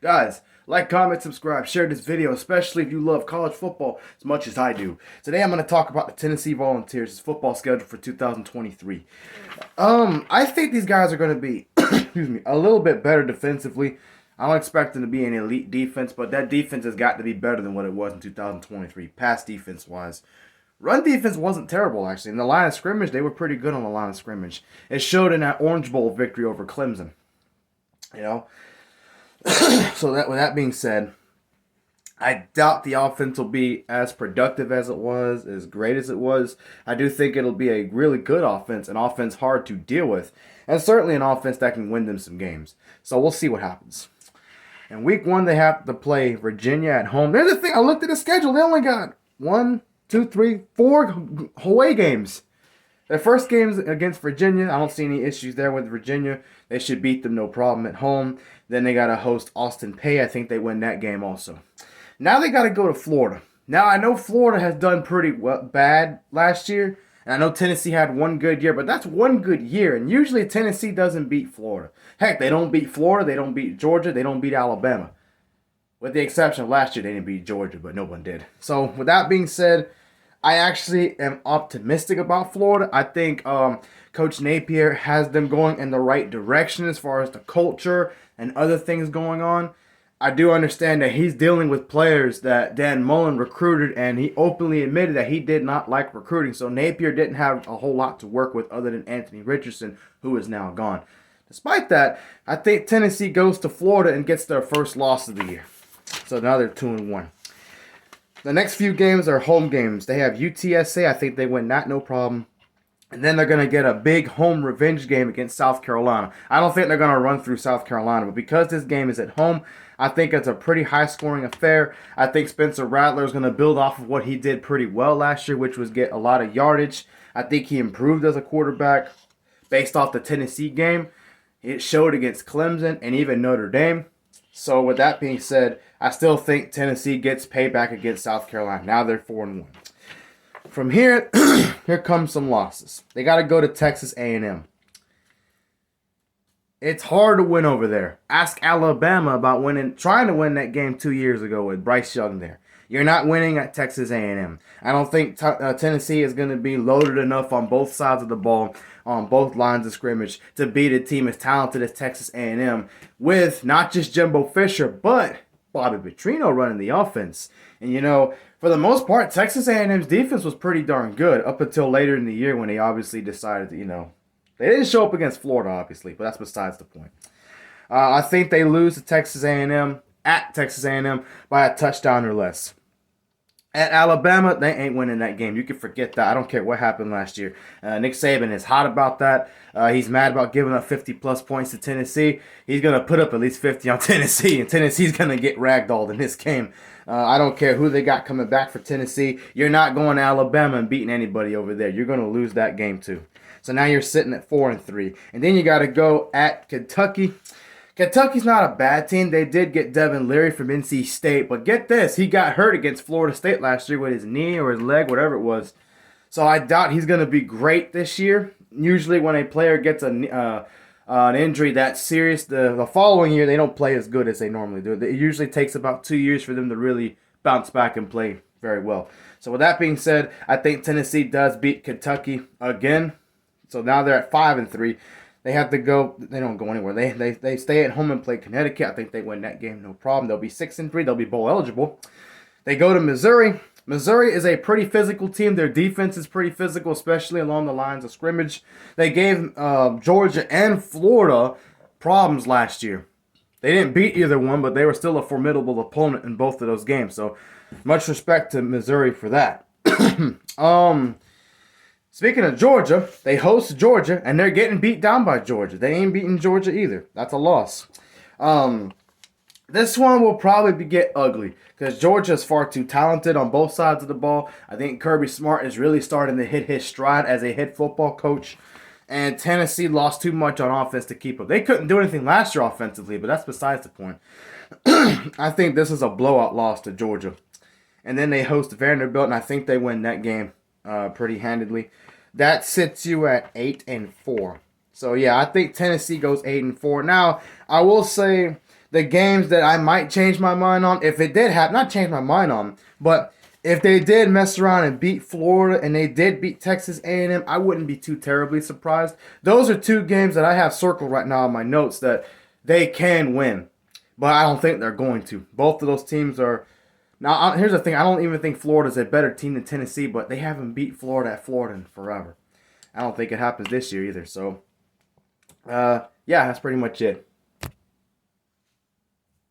Guys, like, comment, subscribe, share this video, especially if you love college football as much as I do. Today I'm going to talk about the Tennessee Volunteers' football schedule for 2023. I think these guys are going to be, excuse me, a little bit better defensively. I don't expect them to be an elite defense, but that defense has got to be better than what it was in 2023, pass defense-wise. Run defense wasn't terrible, actually. In the line of scrimmage, they were pretty good on the line of scrimmage. It showed in that Orange Bowl victory over Clemson. You know, so that with that being said, I doubt the offense will be as productive as it was, as great as it was. I do think it'll be a really good offense, an offense hard to deal with, and certainly an offense that can win them some games. So we'll see what happens. In week 1, they have to play Virginia at home. There's the thing, I looked at the schedule. They only got 1, 2, 3, 4 away games. Their first game's against Virginia. I don't see any issues there with Virginia. They should beat them no problem at home. Then they got to host Austin Peay. I think they win that game also. Now they got to go to Florida. Now I know Florida has done pretty bad last year. And I know Tennessee had one good year, but that's one good year. And usually Tennessee doesn't beat Florida. Heck, they don't beat Florida. They don't beat Georgia. They don't beat Alabama. With the exception of last year, they didn't beat Georgia, but no one did. So with that being said, I actually am optimistic about Florida. I think Coach Napier has them going in the right direction as far as the culture and other things going on. I do understand that he's dealing with players that Dan Mullen recruited, and he openly admitted that he did not like recruiting. So Napier didn't have a whole lot to work with other than Anthony Richardson, who is now gone. Despite that, I think Tennessee goes to Florida and gets their first loss of the year. So now they're 2-1. The next few games are home games. They have UTSA. I think they win that no problem. And then they're going to get a big home revenge game against South Carolina. I don't think they're going to run through South Carolina, but because this game is at home, I think it's a pretty high-scoring affair. I think Spencer Rattler is going to build off of what he did pretty well last year, which was get a lot of yardage. I think he improved as a quarterback based off the Tennessee game. It showed against Clemson and even Notre Dame. So with that being said, I still think Tennessee gets payback against South Carolina. Now they're 4-1. From here, here comes some losses. They got to go to Texas A&M. It's hard to win over there. Ask Alabama about trying to win that game 2 years ago with Bryce Young there. You're not winning at Texas A&M. I don't think Tennessee is going to be loaded enough on both sides of the ball, on both lines of scrimmage, to beat a team as talented as Texas A&M with not just Jimbo Fisher, but Bobby Petrino running the offense. And, you know, for the most part, Texas A&M's defense was pretty darn good up until later in the year when they obviously decided to, they didn't show up against Florida, obviously, but that's besides the point. I think they lose to Texas A&M, at Texas A&M, by a touchdown or less. At Alabama, they ain't winning that game. You can forget that. I don't care what happened last year. Nick Saban is hot about that. He's mad about giving up 50-plus points to Tennessee. He's going to put up at least 50 on Tennessee, and Tennessee's going to get ragdolled in this game. I don't care who they got coming back for Tennessee. You're not going to Alabama and beating anybody over there. You're going to lose that game too. So now you're sitting at 4-3. And then you got to go at Kentucky. Kentucky's not a bad team. They did get Devin Leary from NC State. But get this, he got hurt against Florida State last year with his knee or his leg, whatever it was. So I doubt he's going to be great this year. Usually when a player gets an injury that serious, the following year they don't play as good as they normally do. It usually takes about 2 years for them to really bounce back and play very well. So with that being said, I think Tennessee does beat Kentucky again. So now they're at 5-3. They have to go. They don't go anywhere. They stay at home and play Connecticut. I think they win that game, no problem. They'll be 6-3. They'll be bowl eligible. They go to Missouri. Missouri is a pretty physical team. Their defense is pretty physical, especially along the lines of scrimmage. They gave Georgia and Florida problems last year. They didn't beat either one, but they were still a formidable opponent in both of those games. So much respect to Missouri for that. Speaking of Georgia, they host Georgia, and they're getting beat down by Georgia. They ain't beating Georgia either. That's a loss. This one will probably get ugly because Georgia is far too talented on both sides of the ball. I think Kirby Smart is really starting to hit his stride as a head football coach. And Tennessee lost too much on offense to keep up. They couldn't do anything last year offensively, but that's besides the point. I think this is a blowout loss to Georgia. And then they host Vanderbilt, and I think they win that game pretty handedly. That sits you at 8-4. So yeah, I think Tennessee goes 8-4. Now, I will say the games that I might change my mind on, if it did happen, not change my mind on, but if they did mess around and beat Florida and they did beat Texas A&M, I wouldn't be too terribly surprised. Those are two games that I have circled right now in my notes that they can win, but I don't think they're going to. Both of those teams are. Now, here's the thing. I don't even think Florida's a better team than Tennessee, but they haven't beat Florida at Florida in forever. I don't think it happens this year either. So, yeah, that's pretty much it.